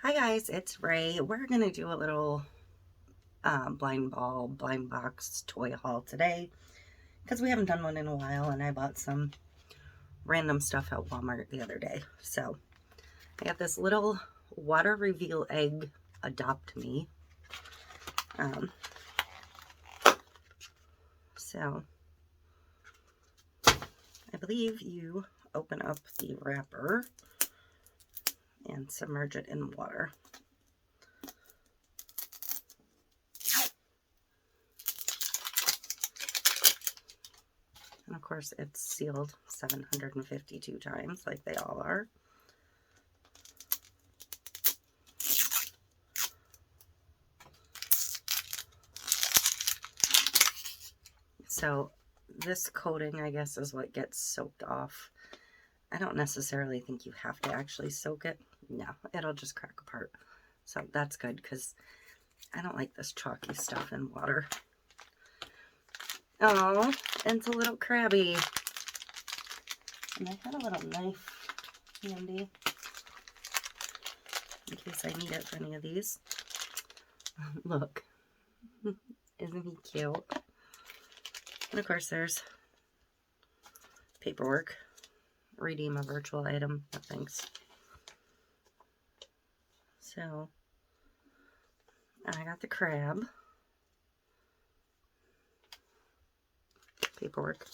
Hi guys, it's Ray. We're going to do a little blind box toy haul today because we haven't done one in a while and I bought some random stuff at Walmart the other day. So I got this little water reveal egg Adopt Me. So I believe you open up the wrapper and submerge it in water. And of course it's sealed 752 times like they all are. So this coating, I guess, is what gets soaked off. I don't necessarily think you have to actually soak it. No, it'll just crack apart. So that's good because I don't like this chalky stuff in water. Oh, and it's a little crabby. And I had a little knife handy in case I need it for any of these. Look, isn't he cute? And of course there's paperwork. Redeem a virtual item. No thanks. So I got the crab. Paperwork.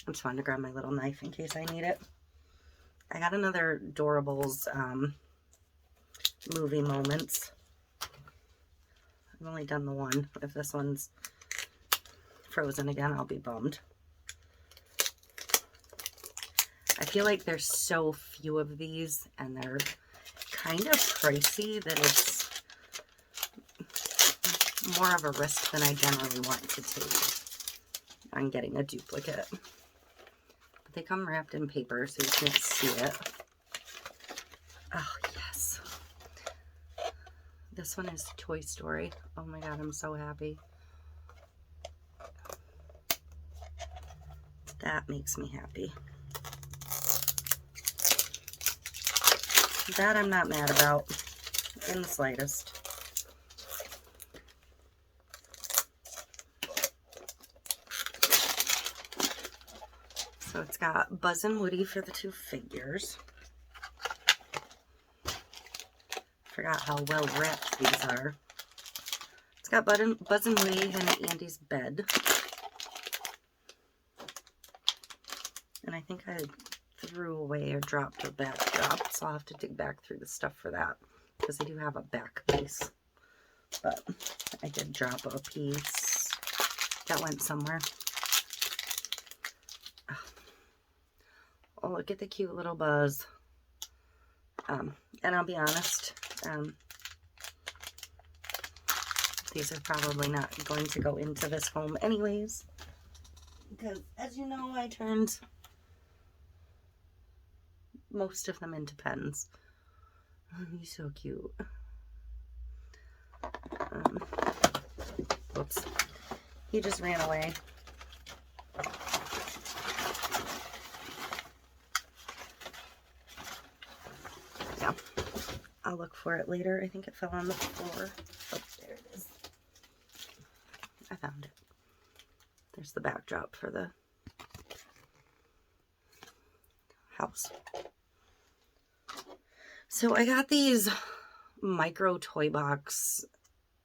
I just wanted to grab my little knife in case I need it. I got another Doorables movie moments. I've only done the one. If this one's frozen again, I'll be bummed. I feel like there's so few of these and they're kind of pricey that it's more of a risk than I generally want to take on getting a duplicate. But they come wrapped in paper so you can't see it. Oh, yes. This one is Toy Story. Oh my god, I'm so happy. That makes me happy. That I'm not mad about in the slightest. So it's got Buzz and Woody for the two figures. Forgot how well wrapped these are. It's got Buzz and Woody in Andy's bed. And I think I threw away or dropped a backdrop, so I'll have to dig back through the stuff for that because I do have a back piece. But I did drop a piece that went somewhere. Oh, look at the cute little Buzz. And I'll be honest, these are probably not going to go into this home anyways. Because, as you know, I turned most of them into pens. Oh, he's so cute. Oops. He just ran away. Yeah. I'll look for it later. I think it fell on the floor. Oh, there it is. I found it. There's the backdrop for the house. So I got these micro toy box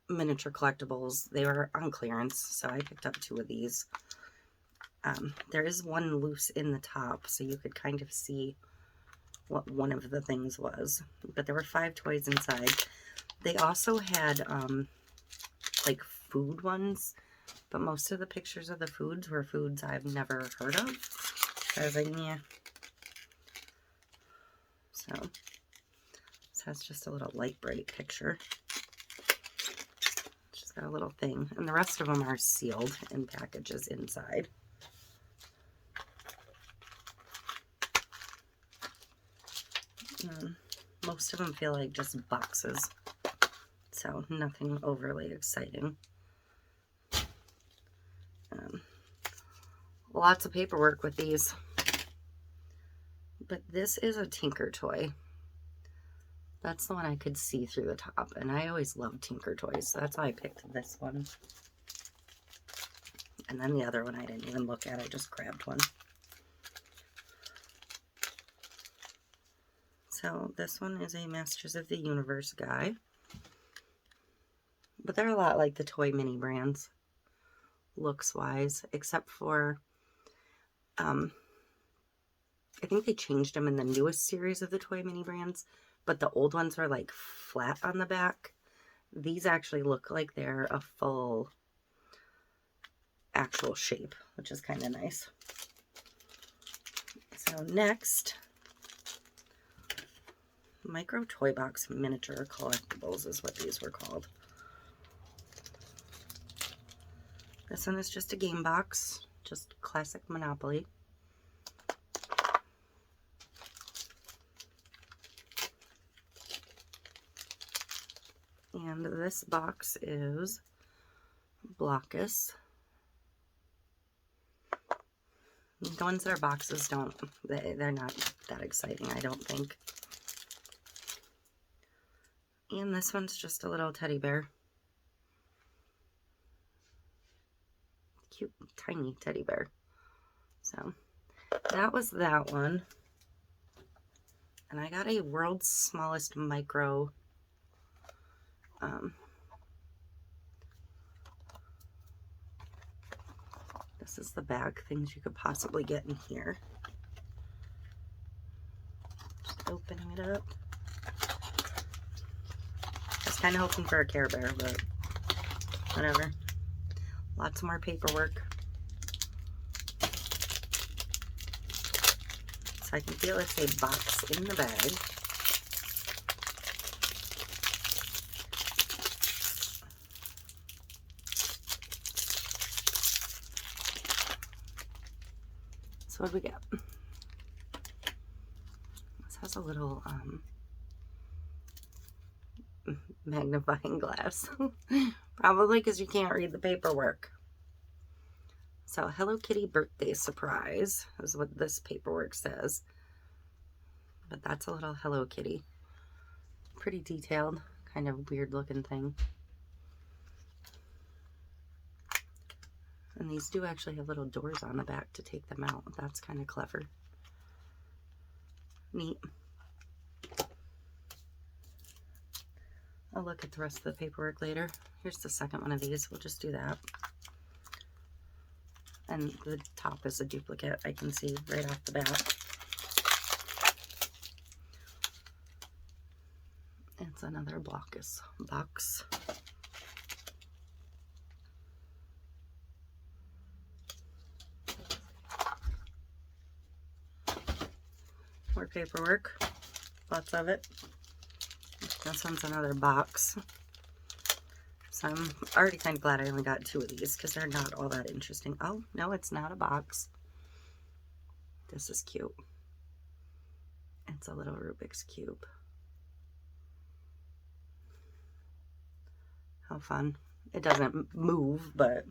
miniature collectibles. They were on clearance, so I picked up 2 of these. There is one loose in the top, so you could kind of see what one of the things was. But there were 5 toys inside. They also had like food ones, but most of the pictures of the foods were foods I've never heard of. So I was like, yeah. So this has just a little light bright picture. She's got a little thing, and the rest of them are sealed in packages inside. Most of them feel like just boxes, so nothing overly exciting. Lots of paperwork with these. But this is a Tinker toy. That's the one I could see through the top, and I always loved Tinker Toys, so that's why I picked this one. And then the other one I didn't even look at, I just grabbed one. So this one is a Masters of the Universe guy. But they're a lot like the toy mini brands, looks-wise, except for, I think they changed them in the newest series of the toy mini brands, but the old ones are like flat on the back. These actually look like they're a full actual shape, which is kind of nice. So next, Micro Toy Box Miniature Collectibles is what these were called. This one is just a game box, just classic Monopoly. And this box is Blockus. The ones that are boxes they're not that exciting, I don't think. And this one's just a little teddy bear. Cute, tiny teddy bear. So, that was that one. And I got a World's Smallest Micro. This is the bag, things you could possibly get in here. Just opening it up. I was kind of hoping for a Care Bear, but whatever. Lots more paperwork. So I can feel it's a box in the bag. So what do we get? This has a little magnifying glass. Probably because you can't read the paperwork. So, Hello Kitty birthday surprise is what this paperwork says. But that's a little Hello Kitty. Pretty detailed, kind of weird looking thing. And these do actually have little doors on the back to take them out. That's kind of clever. Neat. I'll look at the rest of the paperwork later. Here's the second one of these. We'll just do that. And the top is a duplicate, I can see right off the bat. It's another Blockus box. More paperwork, lots of it. This one's another box. So I'm already kind of glad I only got 2 of these because they're not all that interesting. Oh, no, it's not a box. This is cute. It's a little Rubik's Cube. How fun. It doesn't move, but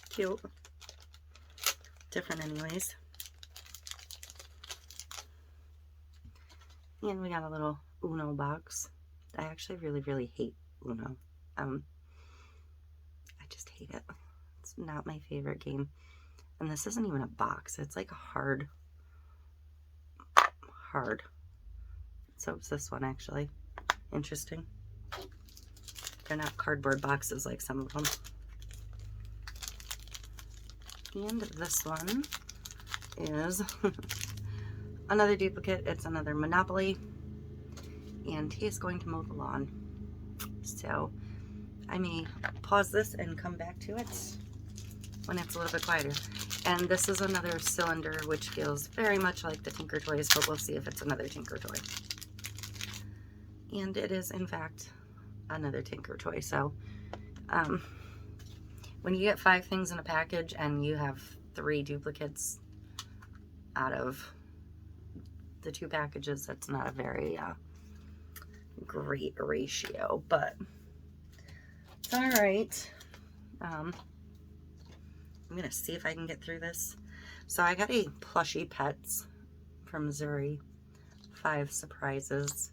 cute. Different anyways. And we got a little Uno box. I actually really hate Uno. I just hate it. It's not my favorite game. And this isn't even a box. It's like a hard. So it's this one actually. Interesting. They're not cardboard boxes like some of them. And this one is another duplicate. It's another Monopoly. And he is going to mow the lawn. So I may pause this and come back to it when it's a little bit quieter. And this is another cylinder, which feels very much like the Tinker Toys, but we'll see if it's another Tinker Toy. And it is, in fact, another Tinker Toy. So when you get 5 things in a package and you have 3 duplicates out of the 2 packages, that's not a very great ratio, but it's all right. I'm gonna see if I can get through this. So I got a Plushie Pets from Zuri 5 surprises.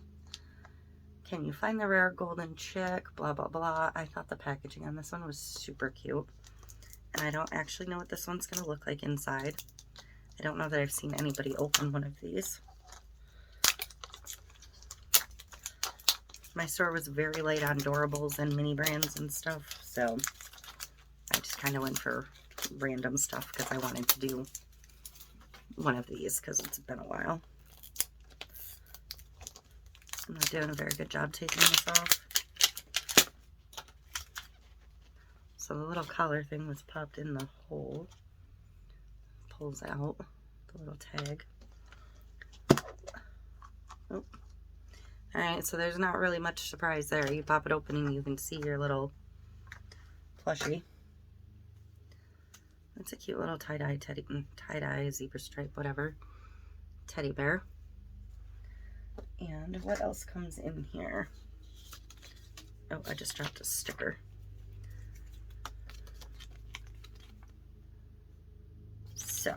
Can you find the rare golden chick? Blah, blah, blah. I thought the packaging on this one was super cute. And I don't actually know what this one's going to look like inside. I don't know that I've seen anybody open one of these. My store was very light on Doorables and mini brands and stuff, so I just kind of went for random stuff because I wanted to do one of these because it's been a while. I'm not doing a very good job taking this off. So the little collar thing was popped in the hole. Pulls out the little tag. Oh. Alright, so there's not really much surprise there. You pop it open and you can see your little plushie. It's a cute little tie-dye, zebra stripe, whatever, teddy bear. And what else comes in here? Oh, I just dropped a sticker. So,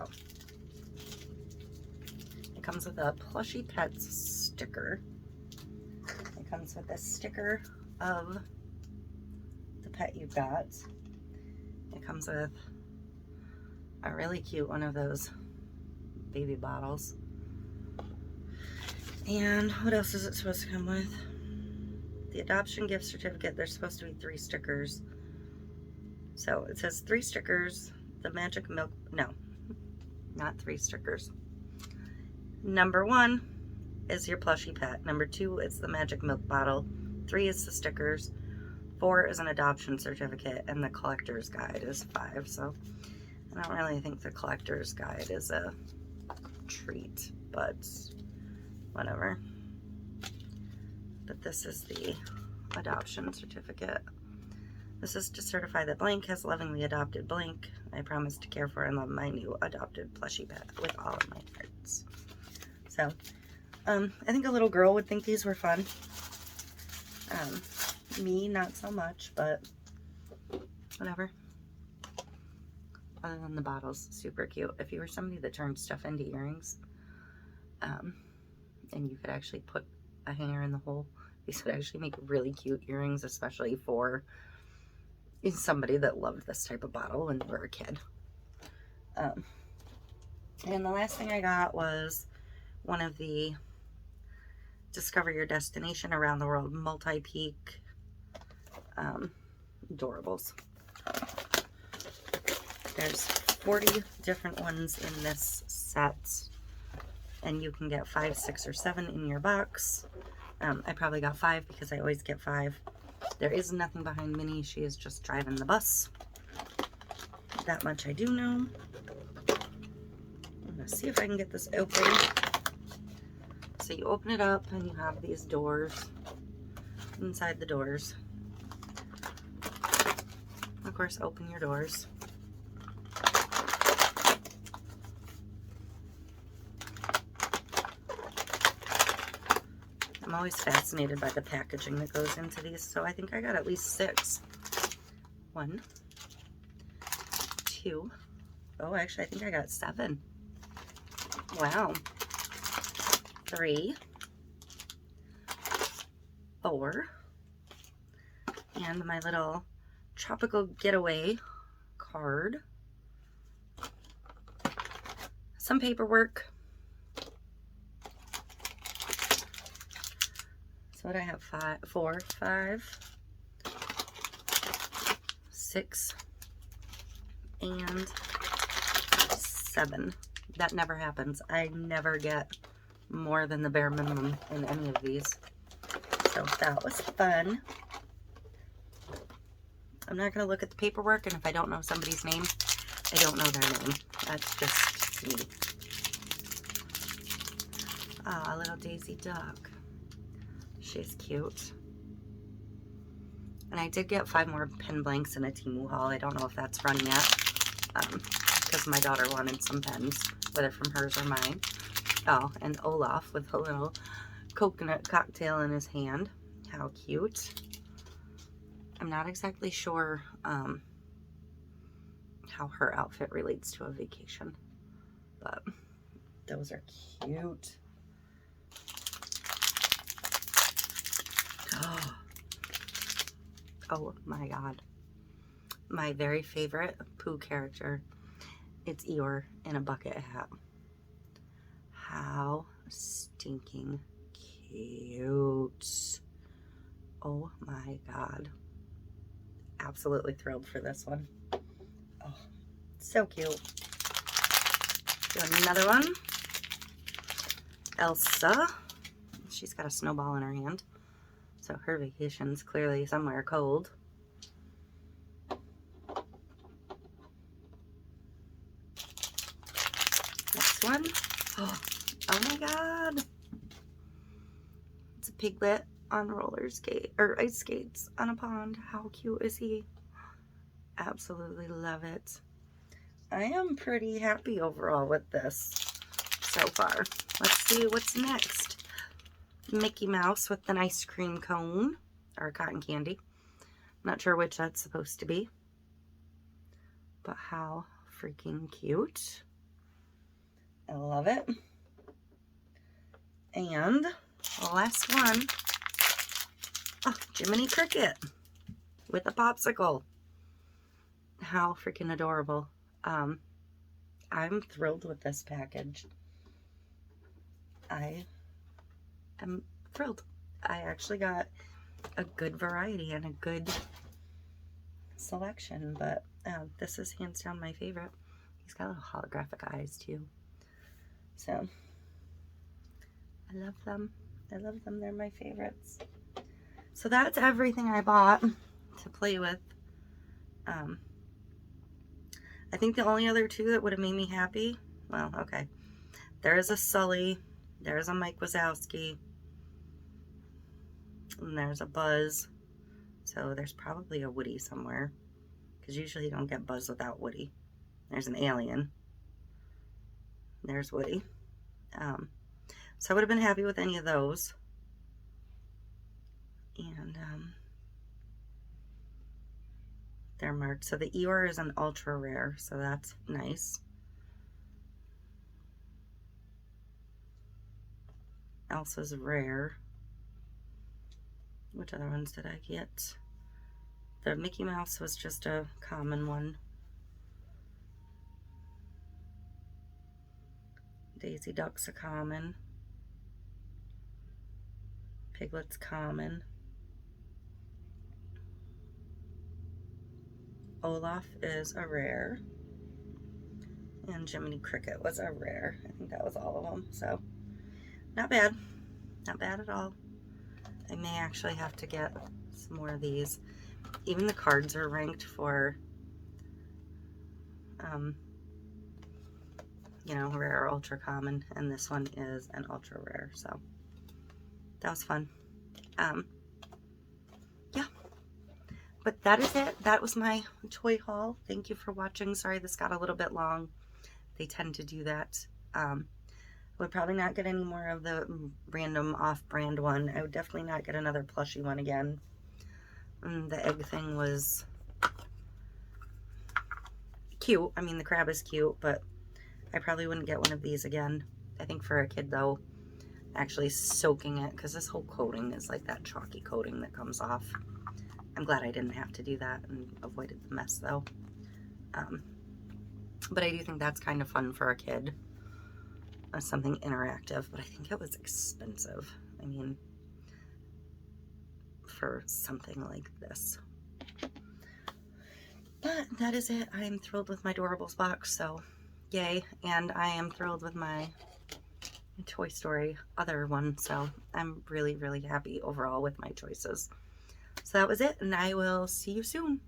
it comes with a Plushie Pets sticker. It comes with a sticker of the pet you got. It comes with a really cute one of those baby bottles. And what else is it supposed to come with? The adoption gift certificate. There's supposed to be 3 stickers. So it says 3 stickers. The magic milk. No, not 3 stickers. Number 1 is your plushie pet. Number 2 is the magic milk bottle. 3 is the stickers. 4 is an adoption certificate. And the collector's guide is 5. So I don't really think the collector's guide is a treat, but whatever. But this is the adoption certificate. This is to certify that blank has lovingly adopted blank. I promise to care for and love my new adopted plushie pet with all of my hearts. So, I think a little girl would think these were fun. Me, not so much, but whatever. Other than the bottles, super cute. If you were somebody that turned stuff into earrings, and you could actually put a hanger in the hole, these would actually make really cute earrings, especially for somebody that loved this type of bottle when they were a kid. And the last thing I got was one of the Discover Your Destination Around the World multi-peak Doorables. There's 40 different ones in this set, and you can get 5, 6, or 7 in your box. I probably got 5 because I always get 5. There is nothing behind Minnie. She is just driving the bus. That much I do know. I'm going to see if I can get this open. So you open it up and you have these doors. Inside the doors, of course, open your doors. I'm always fascinated by the packaging that goes into these, so I think I got at least 6. 1, 2. Oh, actually, I think I got 7. Wow. 3, 4, and my little tropical getaway card. Some paperwork. So what I have, 4, 5, 6, and 7. That never happens. I never get more than the bare minimum in any of these. So that was fun. I'm not going to look at the paperwork, and if I don't know somebody's name, I don't know their name. That's just me. Ah, little Daisy Duck. She's cute. And I did get 5 more pen blanks in a TEMU haul. I don't know if that's run yet, because my daughter wanted some pens, whether from hers or mine. Oh, and Olaf with a little coconut cocktail in his hand. How cute. I'm not exactly sure how her outfit relates to a vacation, but those are cute. Oh my god. My very favorite Pooh character. It's Eeyore in a bucket hat. How stinking cute. Oh my god. Absolutely thrilled for this one. Oh, so cute. Do another one. Elsa. She's got a snowball in her hand. So her vacation's clearly somewhere cold. Next one. Oh my god. It's a piglet on roller skate or ice skates on a pond. How cute is he? Absolutely love it. I am pretty happy overall with this so far. Let's see what's next. Mickey Mouse with an ice cream cone or cotton candy. Not sure which that's supposed to be, but how freaking cute. I love it. And the last one, oh, Jiminy Cricket with a popsicle. How freaking adorable. I'm thrilled with this package. I am thrilled. I actually got a good variety and a good selection, but this is hands down my favorite. He's got little holographic eyes too. So I love them. I love them. They're my favorites. So that's everything I bought to play with. I think the only other two that would have made me happy, well, okay. There's a Sully, there's a Mike Wazowski, and there's a Buzz. So there's probably a Woody somewhere, because usually you don't get Buzz without Woody. There's an alien. There's Woody. So I would have been happy with any of those. And they're marked. So the Eeyore is an ultra rare, so that's nice. Elsa's rare. Which other ones did I get? The Mickey Mouse was just a common one. Daisy Duck's a common. Piglet's common. Olaf is a rare. And Jiminy Cricket was a rare. I think that was all of them. So, not bad. Not bad at all. I may actually have to get some more of these. Even the cards are ranked for, you know, rare or ultra common. And this one is an ultra rare. So, that was fun. Yeah. But that is it. That was my toy haul. Thank you for watching. Sorry this got a little bit long. They tend to do that. Would probably not get any more of the random off-brand one. I would definitely not get another plushie one again. The egg thing was cute. I mean, the crab is cute, but I probably wouldn't get one of these again. I think for a kid, though, actually soaking it, because this whole coating is like that chalky coating that comes off. I'm glad I didn't have to do that and avoided the mess, though. But I do think that's kind of fun for a kid. Something interactive, but I think it was expensive. I mean, for something like this. But that is it. I am thrilled with my Doorables box, so yay. And I am thrilled with my Toy Story other one, so I'm really, really happy overall with my choices. So that was it, and I will see you soon.